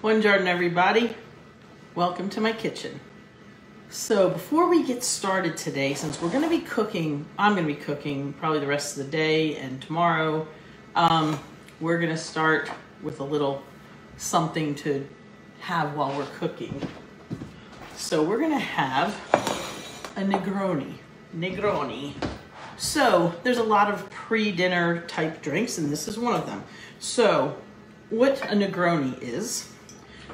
Buongiorno everybody, welcome to my kitchen. So before we get started today, since we're going to be cooking, I'm going to be cooking probably the rest of the day and tomorrow, we're going to start with a little something to have while we're cooking. So we're going to have a Negroni. So there's a lot of pre-dinner type drinks and this is one of them. So what a Negroni is,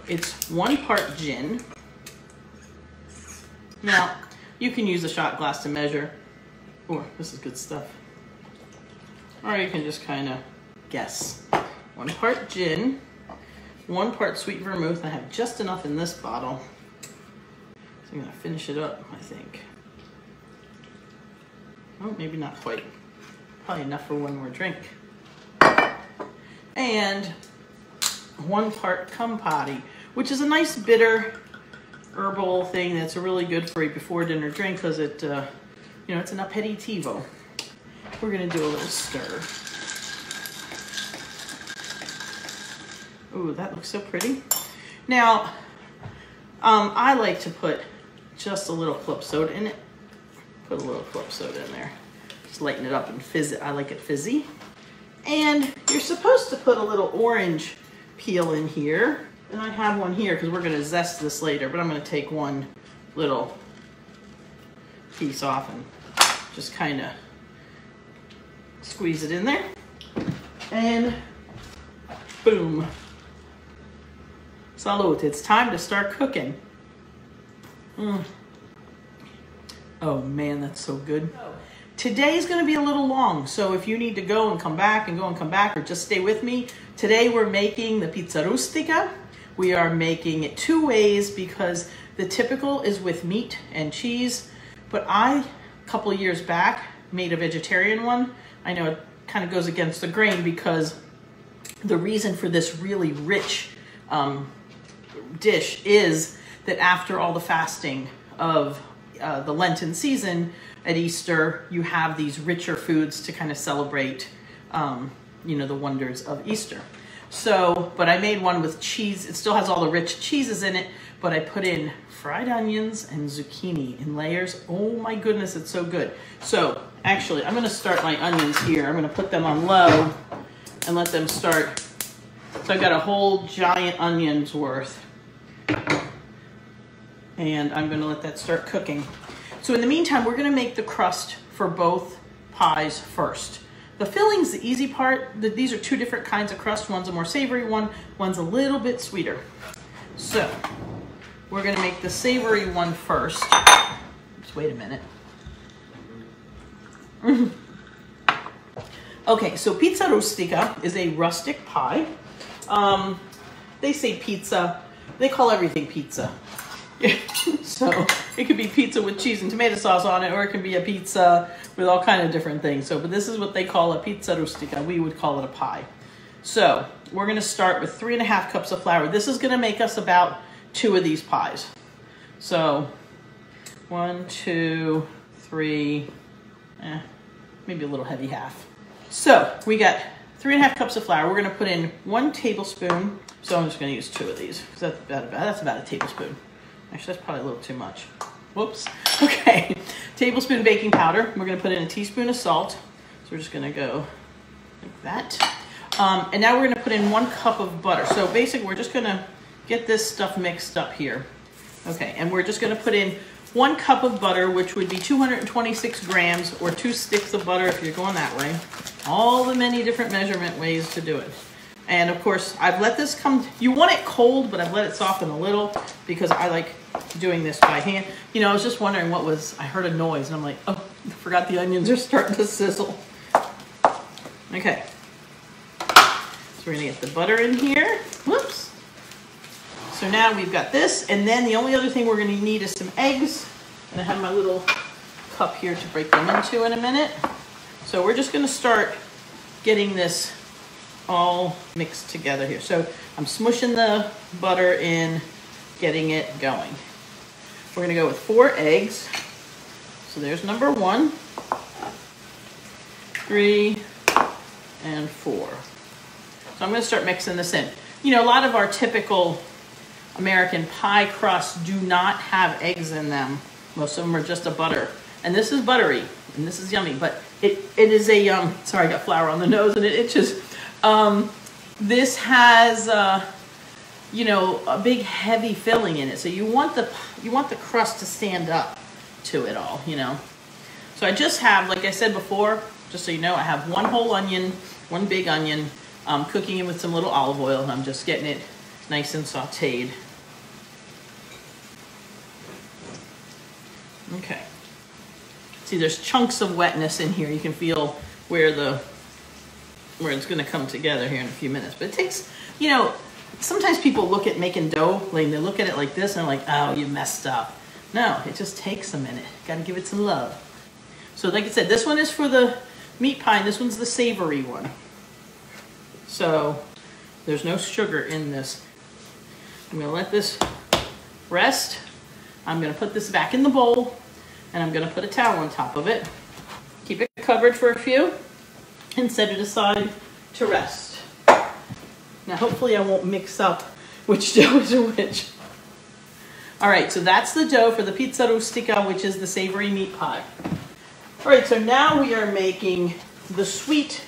it's 1 part gin. Now, you can use a shot glass to measure, or this is good stuff. Or you can just kind of guess. 1 part gin, 1 part sweet vermouth. I have just enough in this bottle. So I'm gonna finish it up, I think. Oh, maybe not quite. Probably enough for one more drink. And 1 part Campari, which is a nice bitter herbal thing that's really good for a before dinner drink because it, you know, it's an aperitivo. We're gonna do a little stir. Ooh, that looks so pretty. Now, I like to put just a little club soda in it. Put a little club soda in there. Just lighten it up and fizz it. I like it fizzy. And you're supposed to put a little orange peel in here. And I have one here because we're gonna zest this later, but I'm gonna take one little piece off and just kind of squeeze it in there. And boom. Salute, it's time to start cooking. Oh man, that's so good. Today's gonna be a little long, so if you need to go and come back and go and come back or just stay with me, today we're making the pizza rustica. We are making it 2 ways because the typical is with meat and cheese, but a couple of years back, made a vegetarian one. I know it kind of goes against the grain because the reason for this really rich dish is that after all the fasting of the Lenten season at Easter, you have these richer foods to kind of celebrate, you know, the wonders of Easter. So, but I made one with cheese. It still has all the rich cheeses in it, but I put in fried onions and zucchini in layers. Oh my goodness, it's so good. So actually, I'm gonna start my onions here. I'm gonna put them on low and let them start. So I've got a whole giant onion's worth. And I'm gonna let that start cooking. So in the meantime, we're gonna make the crust for both pies first. The filling's the easy part. These are 2 different kinds of crust. One's a more savory one, one's a little bit sweeter. So we're gonna make the savory one first. Just wait a minute. Okay, so pizza rustica is a rustic pie. They say pizza, they call everything pizza. So it could be pizza with cheese and tomato sauce on it, or it can be a pizza with all kind of different things. So, but this is what they call a pizza rustica. We would call it a pie. So we're gonna start with 3½ cups of flour. This is gonna make us about 2 of these pies. So 1, 2, 3, maybe a little heavy half. So we got 3½ cups of flour. We're gonna put in 1 tablespoon. So I'm just gonna use 2 of these. That's about a tablespoon. Actually, that's probably a little too much. Whoops. Okay. Tablespoon baking powder. We're going to put in a teaspoon of salt. So we're just going to go like that. And now we're going to put in 1 cup of butter. So basically, we're just going to get this stuff mixed up here. Okay. And we're just going to put in 1 cup of butter, which would be 226 grams or 2 sticks of butter if you're going that way. All the many different measurement ways to do it. And of course, I've let this come, you want it cold, but I've let it soften a little because I like doing this by hand. You know, I was just wondering what was, I heard a noise and I'm like, oh, I forgot the onions are starting to sizzle. Okay. So we're gonna get the butter in here. Whoops. So now we've got this, and then the only other thing we're gonna need is some eggs. And I have my little cup here to break them into in a minute. So we're just gonna start getting this all mixed together here. So I'm smushing the butter in, getting it going. We're gonna go with 4 eggs. So there's number 1, 3, and 4. So I'm gonna start mixing this in. You know, a lot of our typical American pie crusts do not have eggs in them. Most of them are just a butter. And this is buttery, and this is yummy, but it is a, sorry, I got flour on the nose and it itches. This has, you know, a big heavy filling in it. So you want the crust to stand up to it all, you know. So I just have, like I said before, just so you know, I have one whole onion, one big onion, cooking it with some little olive oil. I'm just getting it nice and sauteed. Okay. See, there's chunks of wetness in here. You can feel where it's going to come together here in a few minutes. But it takes, you know, sometimes people look at making dough, like they look at it like this and they're like, oh, you messed up. No, it just takes a minute. Got to give it some love. So like I said, this one is for the meat pie, and this one's the savory one. So there's no sugar in this. I'm going to let this rest. I'm going to put this back in the bowl, and I'm going to put a towel on top of it. Keep it covered for a few, and set it aside to rest. Now hopefully I won't mix up which dough is which. All right, so that's the dough for the pizza rustica, which is the savory meat pie. All right, so now we are making the sweet,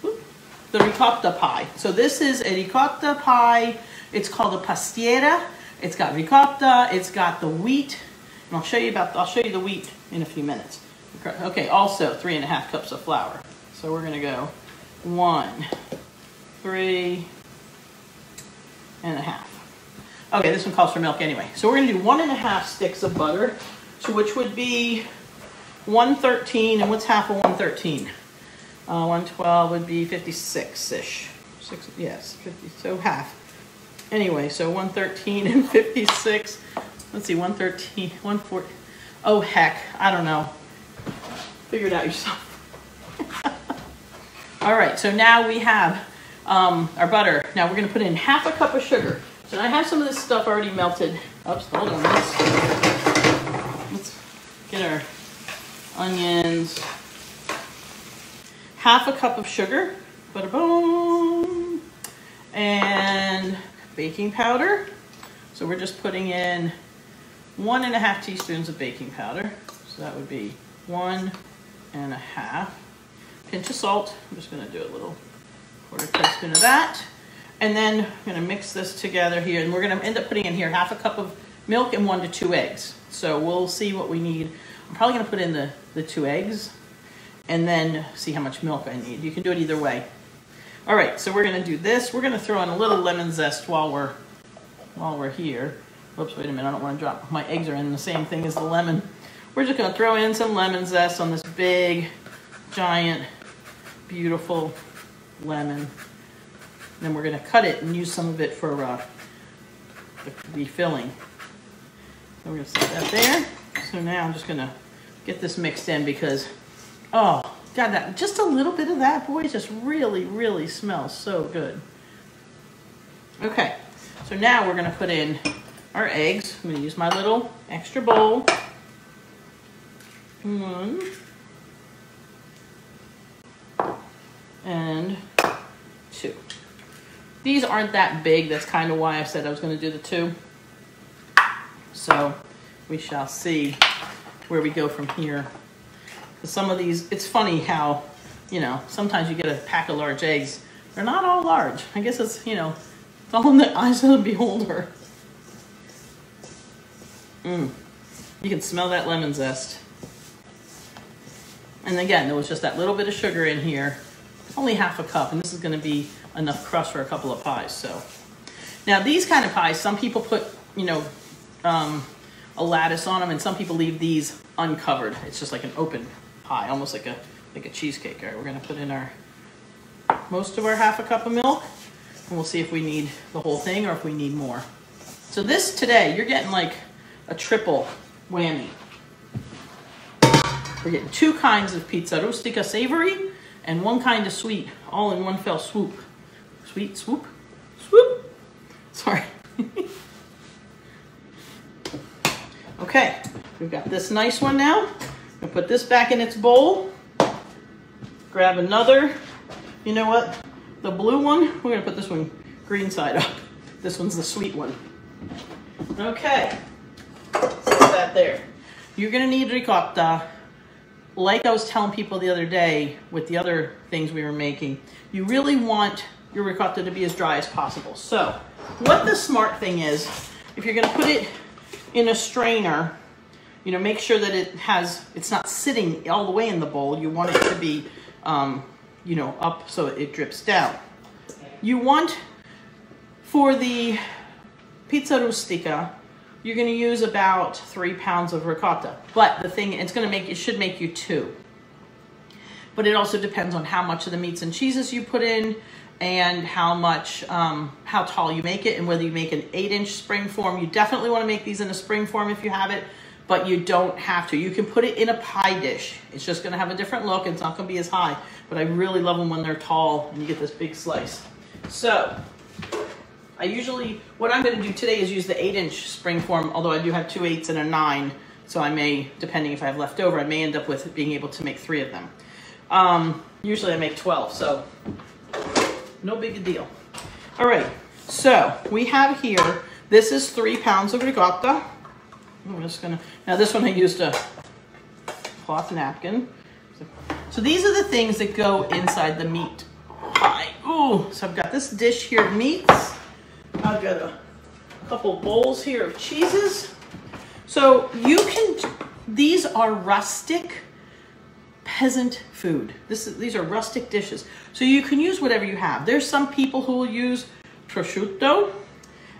the ricotta pie. So this is a ricotta pie. It's called a pastiera. It's got ricotta, it's got the wheat, and I'll show you the wheat in a few minutes. Okay, also 3.5 cups of flour. So we're gonna go 1, 3.5. Okay, this one calls for milk anyway. So we're gonna do 1.5 sticks of butter, so which would be 113, and what's half of 113? 112 would be 56-ish. Yes, 50, so half. Anyway, so 113 and 56. Let's see, 113, 140. Oh heck, I don't know. Figure it out yourself. All right, so now we have our butter. Now we're gonna put in 1/2 cup of sugar. So I have some of this stuff already melted. Oops, hold on. Let's get our onions. 1/2 cup of sugar, butter boom, and baking powder. So we're just putting in 1.5 teaspoons of baking powder. So that would be 1.5. Pinch of salt. I'm just going to do a little 1/4 teaspoon of that. And then I'm going to mix this together here. And we're going to end up putting in here 1/2 cup of milk and 1 to 2 eggs. So we'll see what we need. I'm probably going to put in the 2 eggs and then see how much milk I need. You can do it either way. All right, so we're going to do this. We're going to throw in a little lemon zest while we're here. Oops, wait a minute. I don't want to drop. My eggs are in the same thing as the lemon. We're just going to throw in some lemon zest on this big, giant, beautiful lemon. Then we're going to cut it and use some of it for the filling. So we're going to set that there. So now I'm just going to get this mixed in because, oh, God, that just a little bit of that, boy, just really, really smells so good. Okay, so now we're going to put in our eggs. I'm going to use my little extra bowl. 1 and 2. These aren't that big. That's kind of why I said I was going to do the 2. So we shall see where we go from here. Some of these, it's funny how, you know, sometimes you get a pack of large eggs. They're not all large. I guess it's, you know, it's all in the eyes of the beholder. You can smell that lemon zest. And again, there was just that little bit of sugar in here. Only 1/2 cup, and this is going to be enough crust for a couple of pies. So now these kind of pies, some people put, you know, a lattice on them, and some people leave these uncovered. It's just like an open pie, almost like a cheesecake. All right, we're going to put in most of our 1/2 cup of milk, and we'll see if we need the whole thing or if we need more. So this today, you're getting like a triple whammy. We're getting 2 kinds of pizza rustica savory and 1 kind of sweet, all in one fell swoop. Sweet swoop, swoop. Sorry. Okay, we've got this nice one now. I'm gonna put this back in its bowl. Grab another, you know what? The blue one, we're gonna put this one green side up. This one's the sweet one. Okay, so that there. You're gonna need ricotta. Like I was telling people the other day with the other things we were making, you really want your ricotta to be as dry as possible. So what the smart thing is, if you're gonna put it in a strainer, you know, make sure that it's not sitting all the way in the bowl. You want it to be, you know, up so it drips down. You want, for the pizza rustica, you're going to use about 3 pounds of ricotta. But the thing, it should make you 2. But it also depends on how much of the meats and cheeses you put in, and how tall you make it, and whether you make an 8-inch spring form. You definitely want to make these in a spring form if you have it, but you don't have to. You can put it in a pie dish. It's just going to have a different look. It's not going to be as high, but I really love them when they're tall and you get this big slice. So what I'm going to do today is use the 8-inch spring form, although I do have 2 8s and a 9, so I may, depending if I have left over, I may end up with being able to make 3 of them. Usually I make 12, so no big deal. All right, so we have here, this is 3 pounds of ricotta. I'm just gonna, now this one I used a cloth napkin. So these are the things that go inside the meat pie. Ooh, so I've got this dish here of meats. I've got a couple bowls here of cheeses. So these are rustic peasant food. These are rustic dishes. So you can use whatever you have. There's some people who will use prosciutto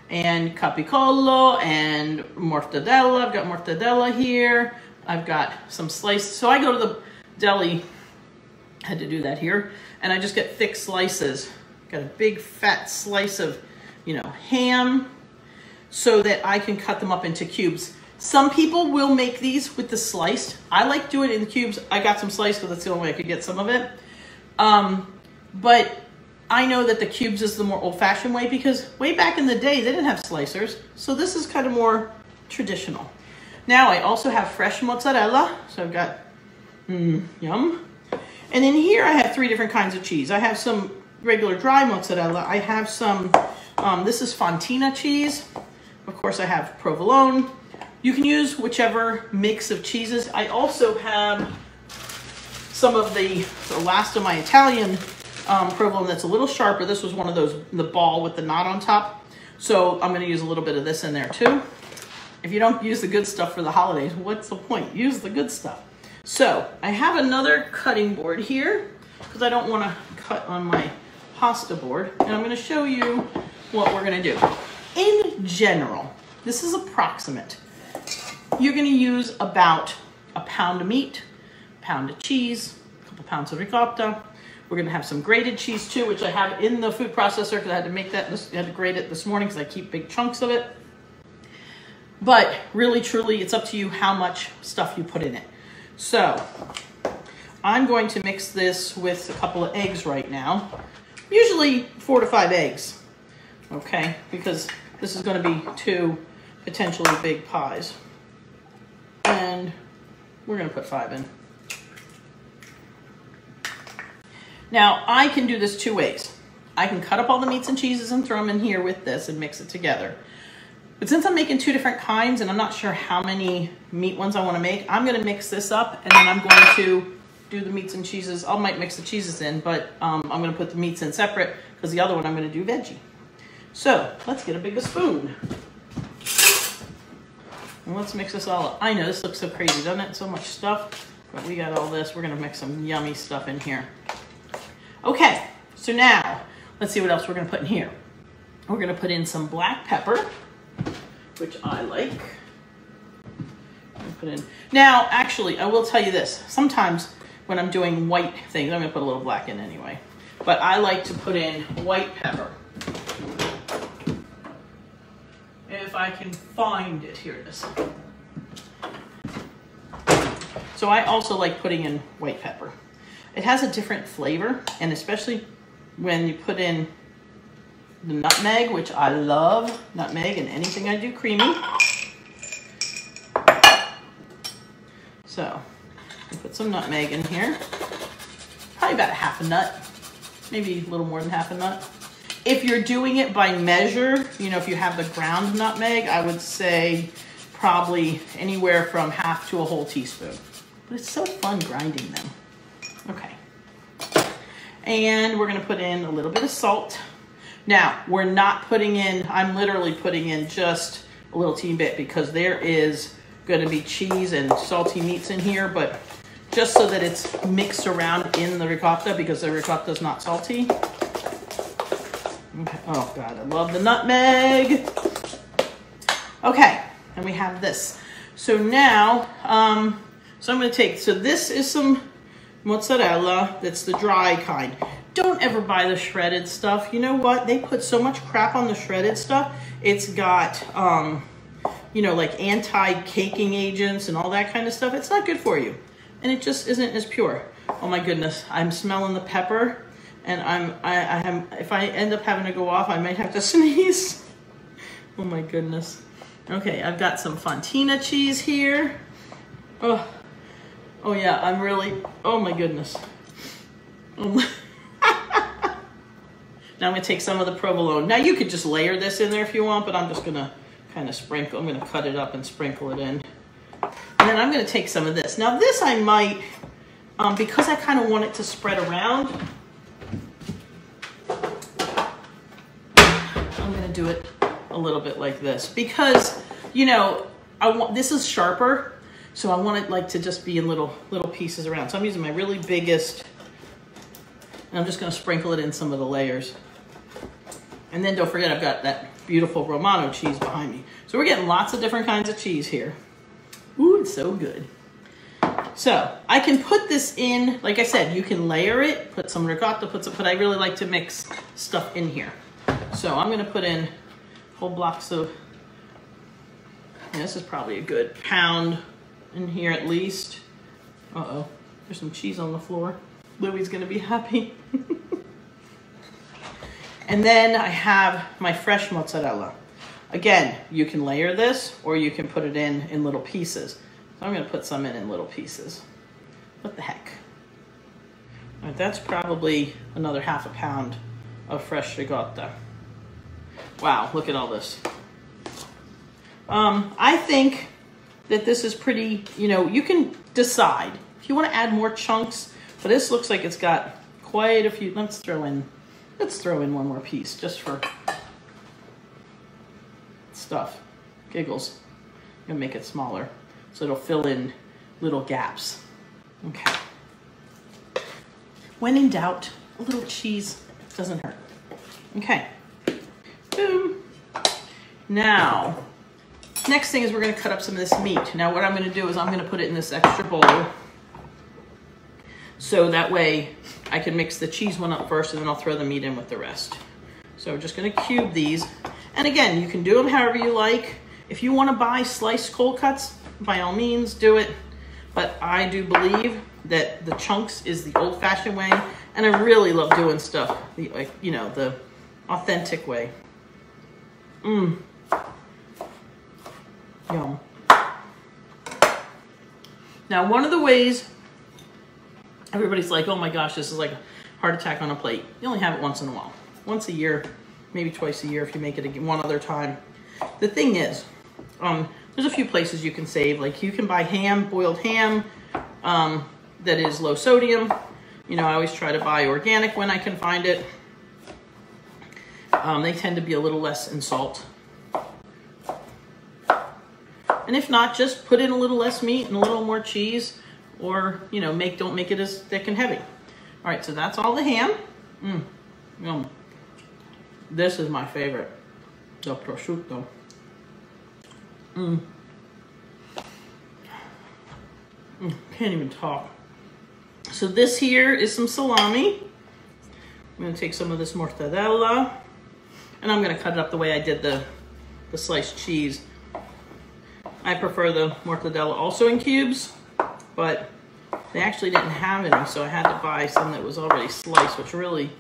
and capicola and mortadella. I've got mortadella here. I've got some slices. So I go to the deli, had to do that here, and I just get thick slices. Got a big fat slice of, you know, ham, so that I can cut them up into cubes. Some people will make these with the sliced. I like doing it in cubes. I got some sliced because that's the only way I could get some of it. But I know that the cubes is the more old-fashioned way, because way back in the day, they didn't have slicers. So this is kind of more traditional. Now I also have fresh mozzarella. So I've got, yum. And in here I have 3 different kinds of cheese. I have some regular dry mozzarella. I have some, this is Fontina cheese. Of course I have provolone. You can use whichever mix of cheeses. I also have some of the last of my Italian provolone that's a little sharper. This was one of those, the ball with the knot on top. So I'm gonna use a little bit of this in there too. If you don't use the good stuff for the holidays, what's the point? Use the good stuff. So I have another cutting board here because I don't wanna cut on my pasta board. And I'm gonna show you what we're gonna do. In general, this is approximate. You're gonna use about a pound of meat, a pound of cheese, a couple pounds of ricotta. We're gonna have some grated cheese too, which I have in the food processor because I had to make that, I had to grate it this morning because I keep big chunks of it. But really, truly, it's up to you how much stuff you put in it. So I'm going to mix this with a couple of eggs right now. Usually 4 to 5 eggs, okay? Because this is gonna be 2 potentially big pies. And we're gonna put 5 in. Now, I can do this 2 ways. I can cut up all the meats and cheeses and throw them in here with this and mix it together. But since I'm making 2 different kinds and I'm not sure how many meat ones I want to make, I'm going to mix this up and then I'm going to do the meats and cheeses. I might mix the cheeses in, but I'm going to put the meats in separate because the other one I'm going to do veggie. So let's get a bigger spoon. And let's mix this all up. I know this looks so crazy, doesn't it? So much stuff, but we got all this. We're going to mix some yummy stuff in here. Okay, so now let's see what else we're going to put in here. We're going to put in some black pepper, which I like. Put in. Now, actually, I will tell you this. Sometimes when I'm doing white things, I'm going to put a little black in anyway. But I like to put in white pepper. If I can find it, here it is. So I also like putting in white pepper. It has a different flavor, and especially when you put in the nutmeg, which I love nutmeg in anything I do creamy. So I put some nutmeg in here, probably about a half a nut, maybe a little more than half a nut. If you're doing it by measure, you know, if you have the ground nutmeg, I would say probably anywhere from half to a whole teaspoon. But it's so fun grinding them. Okay. And we're gonna put in a little bit of salt. Now, we're not putting in, I'm literally putting in just a little teeny bit because there is gonna be cheese and salty meats in here, but just so that it's mixed around in the ricotta because the ricotta is not salty. Okay. Oh God, I love the nutmeg. Okay, and we have this. So now, so I'm gonna take, so this is some mozzarella, that's the dry kind. Don't ever buy the shredded stuff. You know what? They put so much crap on the shredded stuff. It's got, you know, like anti-caking agents and all that kind of stuff. It's not good for you. And it just isn't as pure. Oh my goodness, I'm smelling the pepper. And if I end up having to go off, I might have to sneeze. Oh my goodness. Okay, I've got some fontina cheese here. Oh yeah, I'm really, oh my goodness. Now I'm gonna take some of the provolone. Now you could just layer this in there if you want, but I'm just gonna kind of sprinkle, I'm gonna cut it up and sprinkle it in. And then I'm gonna take some of this. Now this I might, because I kind of want it to spread around, I'm gonna do it a little bit like this. Because, you know, this is sharper, so I want it like to just be in little pieces around. So I'm using my really biggest, and I'm just gonna sprinkle it in some of the layers. And then don't forget I've got that beautiful Romano cheese behind me. So we're getting lots of different kinds of cheese here. Ooh, it's so good. So I can put this in, like I said, you can layer it, put some ricotta, but I really like to mix stuff in here. So I'm gonna put in whole blocks of, and this is probably a good pound in here at least. Uh-oh, there's some cheese on the floor. Louie's gonna be happy. And then I have my fresh mozzarella. Again, you can layer this or you can put it in little pieces. So I'm gonna put some in little pieces. What the heck? All right, that's probably another half a pound of fresh ricotta. Wow, look at all this. I think that this is pretty, you know, you can decide. If you wanna add more chunks, but this looks like it's got quite a few. Let's throw in one more piece just for stuff, giggles. I'm gonna make it smaller so it'll fill in little gaps. Okay. When in doubt, a little cheese doesn't hurt. Okay. Boom. Now, next thing is we're gonna cut up some of this meat. Now what I'm gonna do is I'm gonna put it in this extra bowl. So that way I can mix the cheese one up first and then I'll throw the meat in with the rest. So we're just gonna cube these. And again, you can do them however you like. If you wanna buy sliced cold cuts, by all means do it. But I do believe that the chunks is the old fashioned way. And I really love doing stuff, like, you know, the authentic way. Mmm. Yum. Now, one of the ways everybody's like, oh my gosh, this is like a heart attack on a plate. You only have it once in a while. Once a year, maybe twice a year if you make it one other time. The thing is, there's a few places you can save. Like you can buy ham, boiled ham, that is low sodium. You know, I always try to buy organic when I can find it. They tend to be a little less in salt. And if not, just put in a little less meat and a little more cheese, or, you know, don't make it as thick and heavy. All right, so that's all the ham. Yum. This is my favorite, the prosciutto. Can't even talk. So this here is some salami. I'm gonna take some of this mortadella, and I'm gonna cut it up the way I did the sliced cheese. I prefer the mortadella also in cubes, but they actually didn't have any, so I had to buy some that was already sliced, which really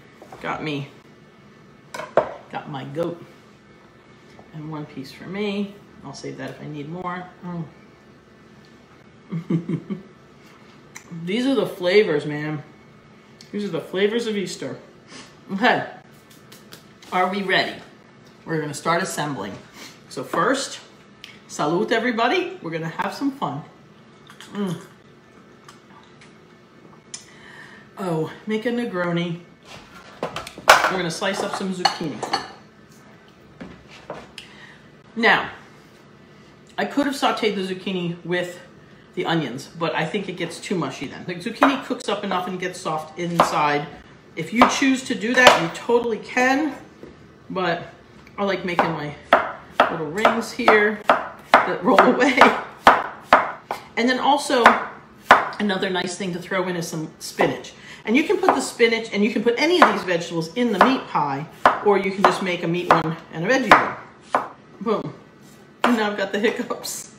got my goat. And one piece for me. I'll save that if I need more. These are the flavors, man. These are the flavors of Easter. Okay. Are we ready? We're gonna start assembling. So first, salute everybody. We're gonna have some fun. Oh, make a Negroni. We're gonna slice up some zucchini. Now, I could have sauteed the zucchini with the onions, but I think it gets too mushy then. The zucchini cooks up enough and gets soft inside. If you choose to do that, you totally can, but I like making my little rings here that roll away. And then also, another nice thing to throw in is some spinach. And you can put the spinach, and you can put any of these vegetables in the meat pie, or you can just make a meat one and a veggie one. Boom. And now I've got the hiccups.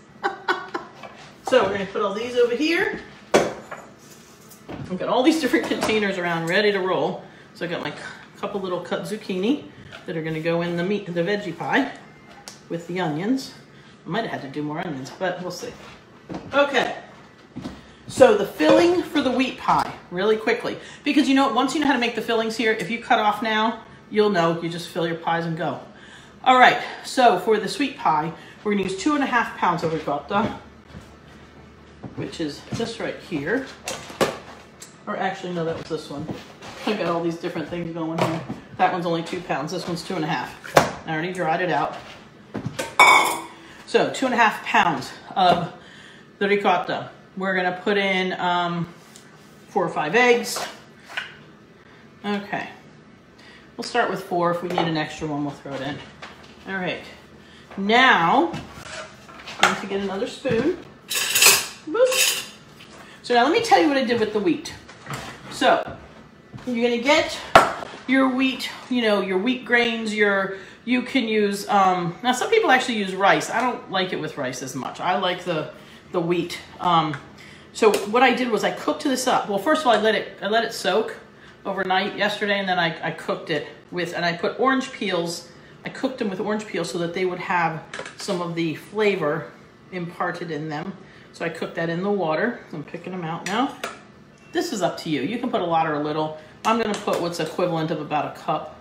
So we're gonna put all these over here. I've got all these different containers around ready to roll. So I got my couple little cut zucchini that are gonna go in the veggie pie with the onions. I might have had to do more onions, but we'll see. Okay. So the filling for the wheat pie, really quickly. Because you know, once you know how to make the fillings here, if you cut off now, you'll know, you just fill your pies and go. All right, so for the sweet pie, we're gonna use 2.5 pounds of ricotta, which is this right here. Or actually, no, that was this one. I've got all these different things going here. That one's only 2 pounds, this one's 2.5. I already dried it out. So 2.5 pounds of the ricotta. We're gonna put in 4 or 5 eggs. Okay, we'll start with 4. If we need an extra one, we'll throw it in. All right, now I'm going to get another spoon. Boop. So now let me tell you what I did with the wheat. So you're gonna get your wheat, you know, your wheat grains, you can use, now some people actually use rice. I don't like it with rice as much. I like the wheat. So what I did was I cooked this up. Well, first of all, I let it soak overnight yesterday, and then I cooked it with, and I put orange peels. I cooked them with orange peels so that they would have some of the flavor imparted in them. So I cooked that in the water. I'm picking them out now. This is up to you. You can put a lot or a little. I'm gonna put what's equivalent of about a cup.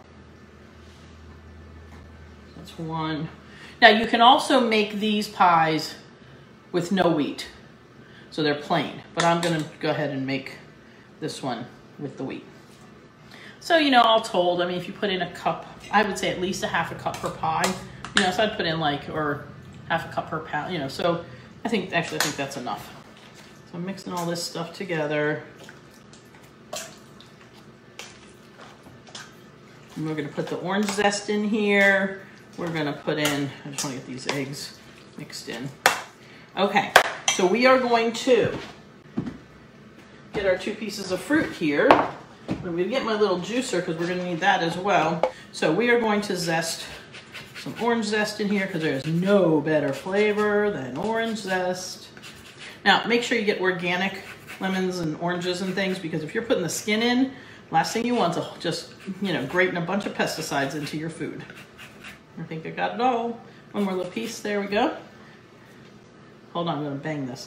That's 1. Now you can also make these pies with no wheat. So they're plain, but I'm gonna go ahead and make this one with the wheat. So, you know, all told, I mean, if you put in a cup, I would say at least 1/2 cup per pie. You know, so I'd put in like, or 1/2 cup per pound, you know, so I think that's enough. So I'm mixing all this stuff together. And we're gonna put the orange zest in here. We're gonna put in, I just wanna get these eggs mixed in. Okay, so we are going to get our 2 pieces of fruit here. I'm gonna get my little juicer because we're gonna need that as well. So we are going to zest some orange zest in here because there's no better flavor than orange zest. Now, make sure you get organic lemons and oranges and things, because if you're putting the skin in, last thing you want is just, you know, grating a bunch of pesticides into your food. I think I got it all. One more little piece, there we go. Hold on, I'm gonna bang this.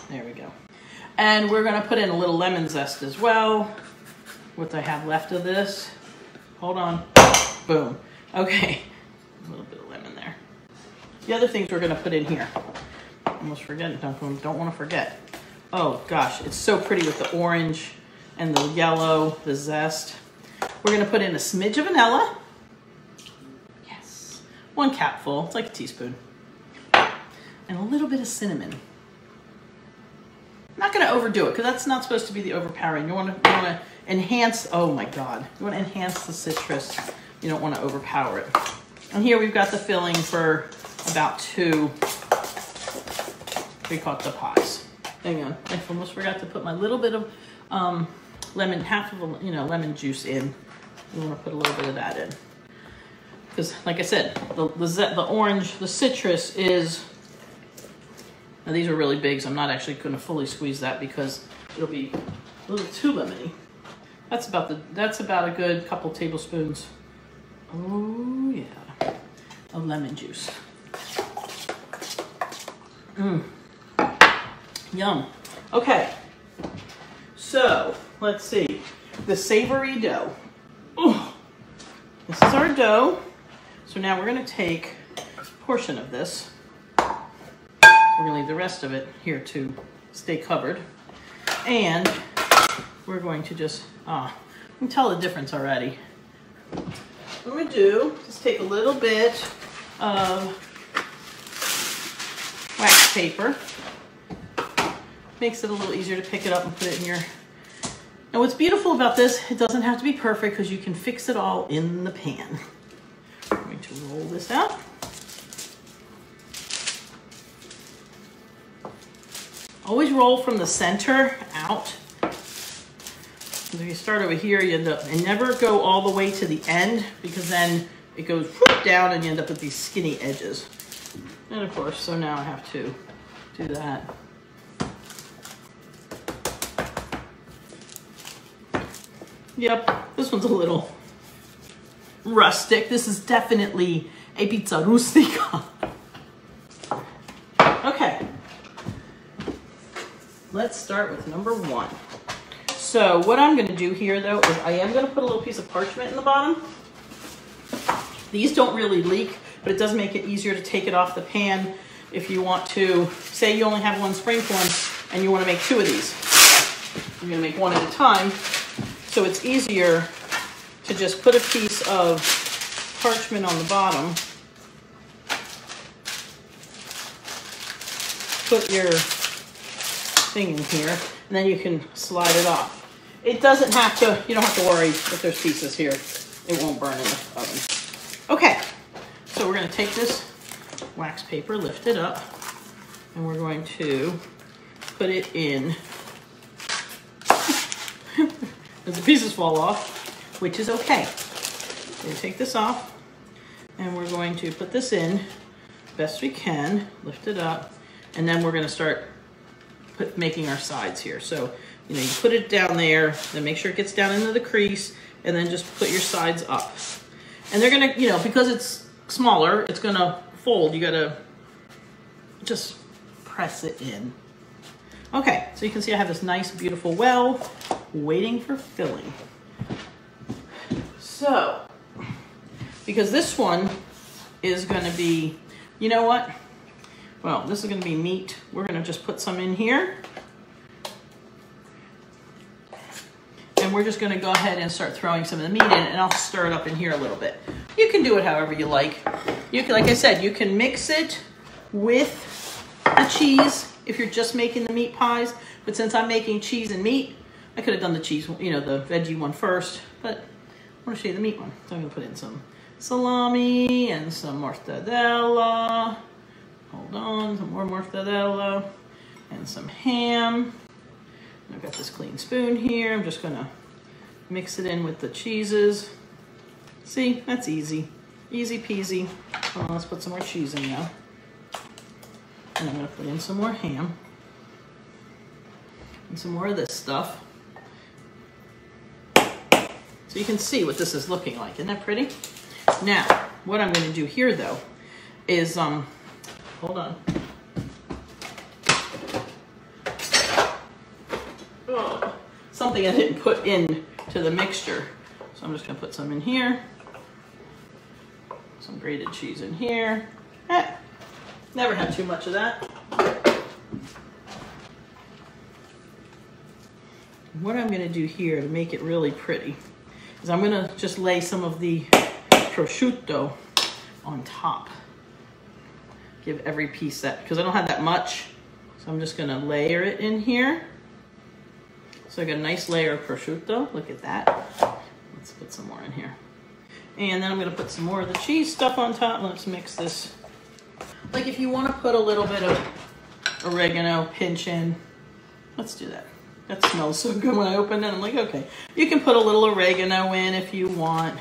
There we go. And we're gonna put in a little lemon zest as well. What I have left of this. Hold on, boom. Okay, a little bit of lemon there. The other things we're gonna put in here. Almost forgetting, don't wanna forget. Oh gosh, it's so pretty with the orange and the yellow, the zest. We're gonna put in a smidge of vanilla. Yes, 1 capful, it's like a teaspoon. And a little bit of cinnamon. I'm not gonna overdo it, because that's not supposed to be the overpowering. You wanna enhance, oh my God. You wanna enhance the citrus. You don't wanna overpower it. And here we've got the filling for about 2 ricotta pies. Hang on, I almost forgot to put my little bit of lemon, half of a, lemon juice in. You wanna put a little bit of that in. Because like I said, the orange, the citrus is, now these are really big, so I'm not actually gonna fully squeeze that because it'll be a little too lemony. That's about a good couple tablespoons. Oh yeah, of lemon juice. Yum. Okay, so let's see. The savory dough. Ooh. This is our dough. So now we're gonna take a portion of this. We're gonna leave the rest of it here to stay covered. And we're going to just, you can tell the difference already. What I'm gonna do is take a little bit of wax paper. Makes it a little easier to pick it up and put it in your... And what's beautiful about this, it doesn't have to be perfect because you can fix it all in the pan. I'm going to roll this out. Always roll from the center out. If you start over here, you end up, and never go all the way to the end because then it goes down and you end up with these skinny edges. And of course, so now I have to do that. Yep, this one's a little rustic. This is definitely a pizza rustica. Okay, let's start with number 1. So what I'm going to do here though is I am going to put a little piece of parchment in the bottom. These don't really leak, but it does make it easier to take it off the pan if you want to, say you only have 1 spring form and you want to make 2 of these. You're going to make 1 at a time. So it's easier to just put a piece of parchment on the bottom, put your thing in here, and then you can slide it off. It doesn't have to, you don't have to worry if there's pieces here. It won't burn in the oven. Okay, so we're going to take this wax paper, lift it up, and we're going to put it in. The pieces fall off, which is okay. So we take this off, and we're going to put this in best we can, lift it up, and then we're going to start making our sides here. So, you know, you put it down there, then make sure it gets down into the crease, and then just put your sides up. And they're going to, you know, because it's smaller, it's going to fold. You got to just press it in. Okay, so you can see I have this nice, beautiful well waiting for filling. So, because this one is going to be, you know what? Well, this is going to be meat. We're going to just put some in here. And we're just going to go ahead and start throwing some of the meat in, and I'll stir it up in here a little bit. You can do it however you like. You can, like I said, you can mix it with the cheese if you're just making the meat pies. But since I'm making cheese and meat, I could have done the cheese, you know, the veggie one first, but I want to show you the meat one. So I'm going to put in some salami and some mortadella. Hold on, some more mortadella and some ham. I've got this clean spoon here. I'm just going to mix it in with the cheeses. See, that's easy. Easy peasy. Well, let's put some more cheese in now. And I'm going to put in some more ham. And some more of this stuff. So you can see what this is looking like. Isn't that pretty? Now, what I'm going to do here, though, is, hold on. Oh, something I didn't put in to the mixture. So I'm just going to put some in here. Some grated cheese in here. Never had too much of that. What I'm going to do here to make it really pretty is I'm going to just lay some of the prosciutto on top. Give every piece that, because I don't have that much, so I'm just going to layer it in here. So I got a nice layer of prosciutto. Look at that. Let's put some more in here. And then I'm going to put some more of the cheese stuff on top. Let's mix this. Like if you want to put a little bit of oregano, pinch in. Let's do that. That smells so good when I opened it. I'm like, okay. You can put a little oregano in if you want.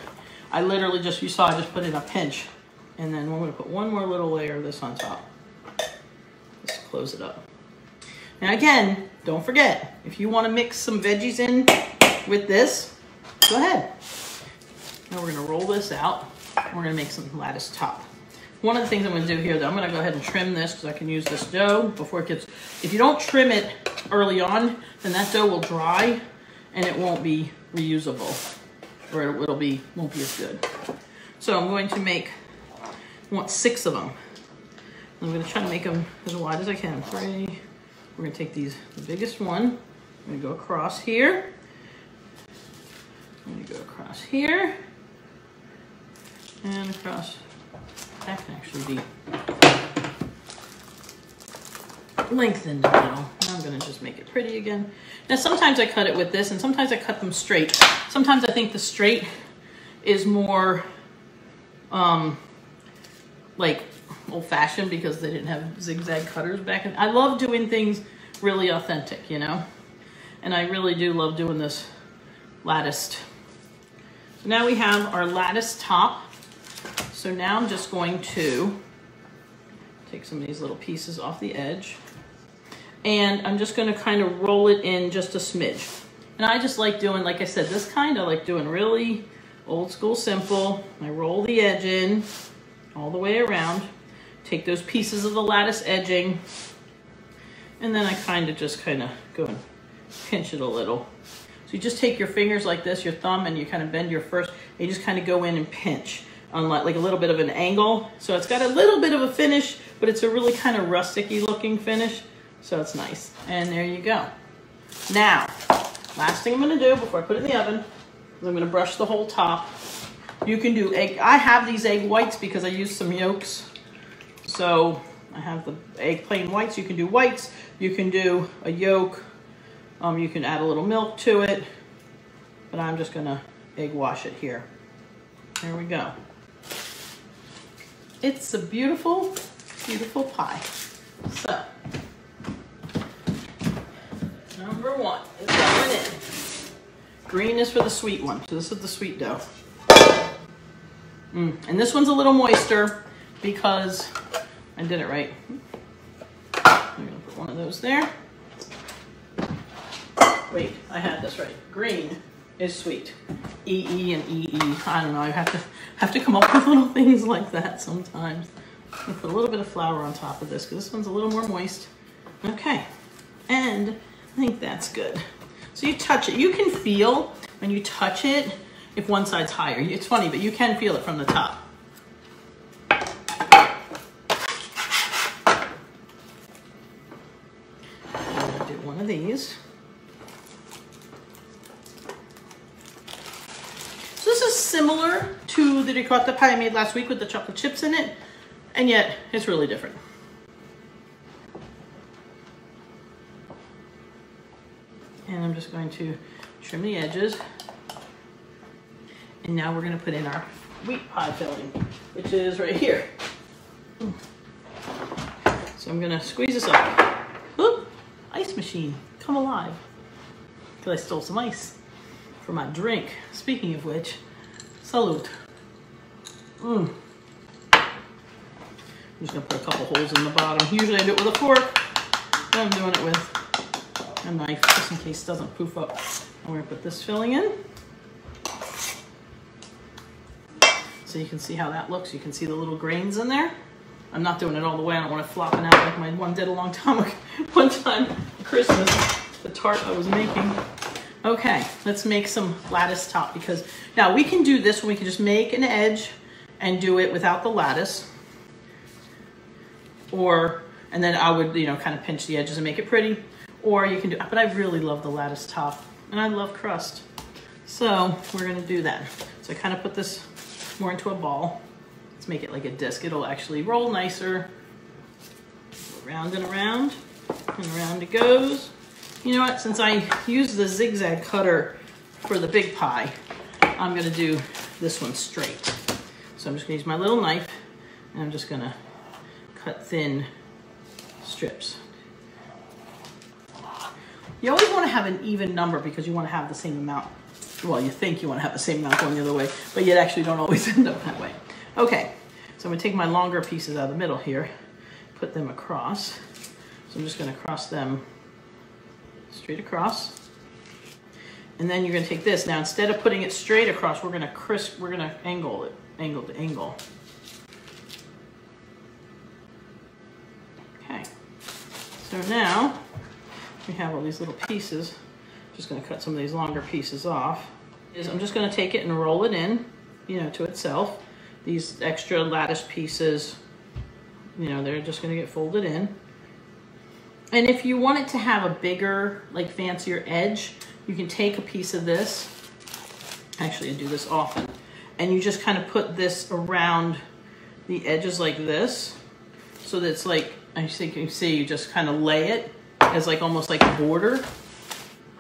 I literally just, you saw I just put in a pinch. And then we're going to put one more little layer of this on top. Just close it up. Now again, don't forget, if you want to mix some veggies in with this, go ahead. Now we're going to roll this out. We're going to make some lattice top. One of the things I'm going to do here, though, I'm going to go ahead and trim this because I can use this dough before it gets... If you don't trim it early on, then that dough will dry and it won't be reusable. or won't be as good. So I'm going to I want 6 of them. I'm going to try to make them as wide as I can. 3. We're going to take the biggest one. I'm going to go across here. I'm going to go across here. And across. That can actually be lengthened now. I'm going to just make it pretty again. Now sometimes I cut it with this and sometimes I cut them straight. Sometimes I think the straight is more like old-fashioned because they didn't have zigzag cutters back then. I love doing things really authentic, you know? And I really do love doing this latticed. So now we have our lattice top. So now I'm just going to take some of these little pieces off the edge. And I'm just going to kind of roll it in just a smidge. And I just like doing, like I said, this kind I like doing really old school simple. I roll the edge in all the way around. Take those pieces of the lattice edging. And then I just kind of go and pinch it a little. So you just take your fingers like this, your thumb, and you kind of bend your first, and you just kind of go in and pinch on like a little bit of an angle. So it's got a little bit of a finish, but it's a really kind of rustic-y looking finish. So it's nice. And there you go. Now, last thing I'm gonna do before I put it in the oven is I'm gonna brush the whole top. You can do egg, I have these egg whites because I used some yolks. So I have the egg plain whites. You can do whites, you can do a yolk, you can add a little milk to it, but I'm just gonna egg wash it here. There we go. It's a beautiful, beautiful pie. So, number 1 is going in. Green is for the sweet one, so this is the sweet dough. And this one's a little moister because I did it right. I'm gonna put one of those there. Wait, I had this right. Green is sweet. EE and EE. I don't know. I have to come up with little things like that sometimes. I'm gonna put a little bit of flour on top of this because this one's a little more moist. Okay, and I think that's good. So you touch it. You can feel when you touch it if one side's higher. It's funny, but you can feel it from the top. I'm gonna do one of these. So this is similar to the ricotta pie I made last week with the chocolate chips in it, and yet it's really different. And I'm just going to trim the edges. And now we're going to put in our wheat pie filling, which is right here. So I'm going to squeeze this up. Oop, ice machine, come alive. Because I stole some ice for my drink. Speaking of which, salute. I'm just going to put a couple holes in the bottom. Usually I do it with a fork, but I'm doing it with a knife just in case it doesn't poof up. I'm going to put this filling in. So you can see how that looks. You can see the little grains in there. I'm not doing it all the way. I don't want it flopping out like my one did a long time ago. One time for Christmas, the tart I was making. Okay, let's make some lattice top because now we can do this when we can just make an edge and do it without the lattice. And then I would, kind of pinch the edges and make it pretty. Or you can do, but I really love the lattice top and I love crust. So we're gonna do that. So I kind of put this more into a ball. Let's make it like a disc. It'll actually roll nicer. Round and around it goes. You know what, since I used the zigzag cutter for the big pie, I'm gonna do this one straight. So I'm just gonna use my little knife and I'm just gonna cut thin strips. You always wanna have an even number because you wanna have the same amount. Well, you think you wanna have the same amount going the other way, but you actually don't always end up that way. Okay, so I'm gonna take my longer pieces out of the middle here, put them across. So I'm just gonna cross them straight across. And then you're gonna take this. Now, instead of putting it straight across, we're gonna angle it, angle to angle. Okay, so now we have all these little pieces. Just gonna cut some of these longer pieces off. I'm just gonna take it and roll it in, you know, to itself. These extra lattice pieces, you know, they're just gonna get folded in. And if you want it to have a bigger, like fancier edge, you can take a piece of this. Actually, I do this often. And you just kind of put this around the edges like this. So that it's like, I think you can see, you just kind of lay it as like almost like a border.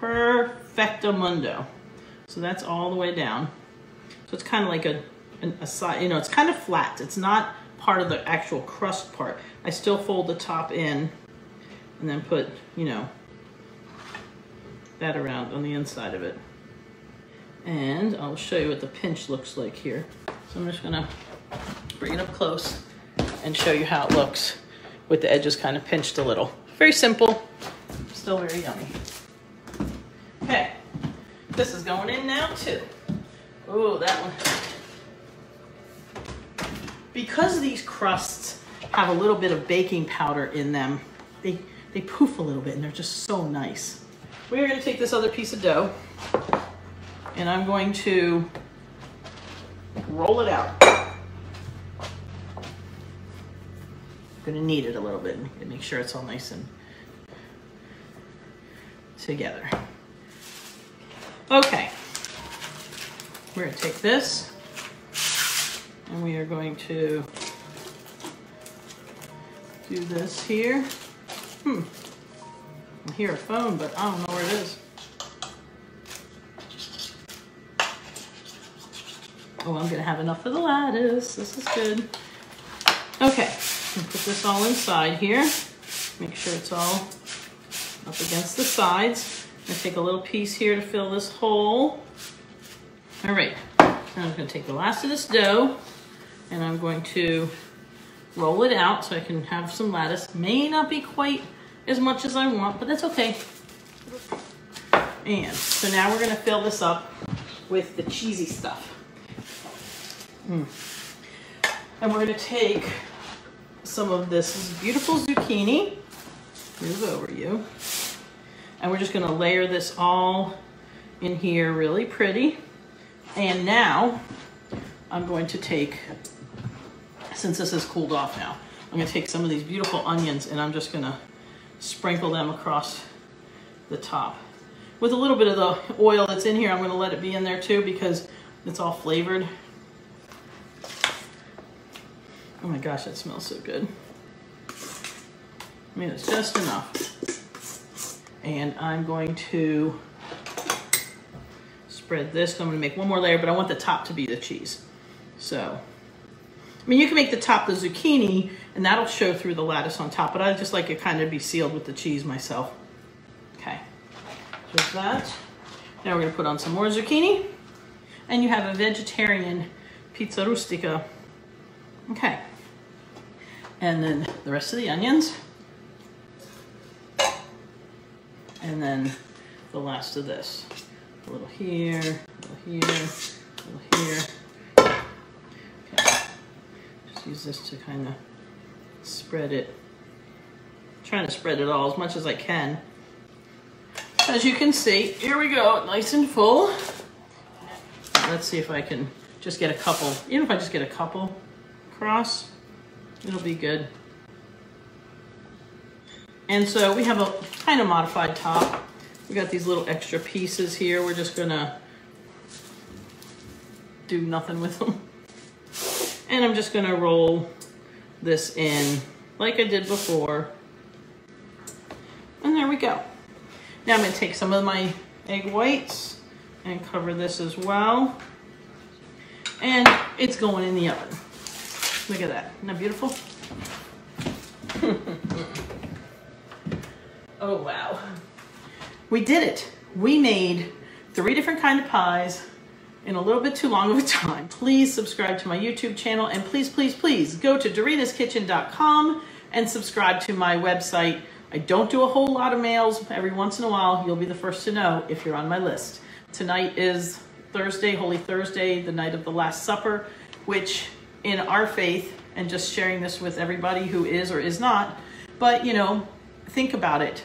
Perfectamundo. So that's all the way down. So it's kind of like a side, you know, it's kind of flat. It's not part of the actual crust part. I still fold the top in and then put, you know, that around on the inside of it. And I'll show you what the pinch looks like here. So I'm just gonna bring it up close and show you how it looks with the edges kind of pinched a little. Very simple, still very yummy. Okay, this is going in now too. Oh, that one. Because these crusts have a little bit of baking powder in them, they poof a little bit and they're just so nice. We're gonna take this other piece of dough and I'm going to roll it out. I'm gonna knead it a little bit and make sure it's all nice and together. Okay, we're gonna take this and we are going to do this here. I hear a phone, but I don't know where it is. Oh, I'm gonna have enough for the lattice. This is good. Okay, put this all inside here. Make sure it's all up against the sides. I'm gonna take a little piece here to fill this hole. All right, now I'm gonna take the last of this dough and I'm going to roll it out so I can have some lattice. May not be quite as much as I want, but that's okay. And so now we're gonna fill this up with the cheesy stuff. And we're gonna take some of this beautiful zucchini, move over you, and we're just gonna layer this all in here really pretty. And now I'm going to take, since this is cooled off now, I'm gonna take some of these beautiful onions and I'm just gonna sprinkle them across the top. With a little bit of the oil that's in here, I'm gonna let it be in there too because it's all flavored. Oh my gosh, that smells so good. I mean, it's just enough. And I'm going to spread this. I'm gonna make one more layer, but I want the top to be the cheese. So, I mean, you can make the top the zucchini and that'll show through the lattice on top, but I just like it kind of be sealed with the cheese myself. Okay, just that. Now we're gonna put on some more zucchini and you have a vegetarian pizza rustica. Okay. And then the rest of the onions. And then the last of this. A little here, a little here, a little here. Okay. Just use this to kind of spread it. I'm trying to spread it all as much as I can. As you can see, here we go, nice and full. Let's see if I can just get a couple, even if I just get a couple across, it'll be good. And so we have a kind of modified top. We got these little extra pieces here. We're just gonna do nothing with them. And I'm just gonna roll this in like I did before. And there we go. Now I'm gonna take some of my egg whites and cover this as well. And it's going in the oven. Look at that, isn't that beautiful? Oh, wow. We did it. We made 3 different kind of pies in a little bit too long of a time. Please subscribe to my YouTube channel and please, please, please go to dorinaskitchen.com and subscribe to my website. I don't do a whole lot of mails. Every once in a while, you'll be the first to know if you're on my list. Tonight is Thursday, Holy Thursday, the night of the Last Supper, which in our faith, and just sharing this with everybody who is or is not, but you know, think about it.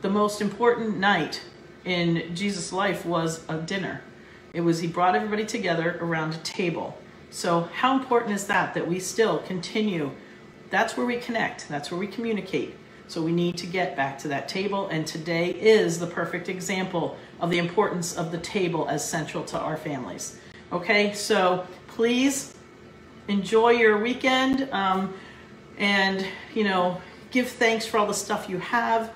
The most important night in Jesus' life was a dinner. He brought everybody together around a table. So how important is that, that we still continue? That's where we connect. That's where we communicate. So we need to get back to that table. And today is the perfect example of the importance of the table as central to our families. Okay, so please enjoy your weekend, and, you know, give thanks for all the stuff you have.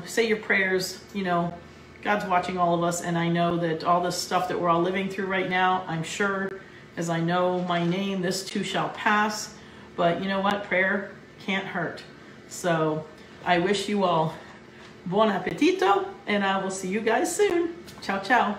Say your prayers. You know, God's watching all of us, and I know that all this stuff that we're all living through right now, I'm sure, as I know my name, this too shall pass. But you know what? Prayer can't hurt. So I wish you all buon appetito, and I will see you guys soon. Ciao, ciao.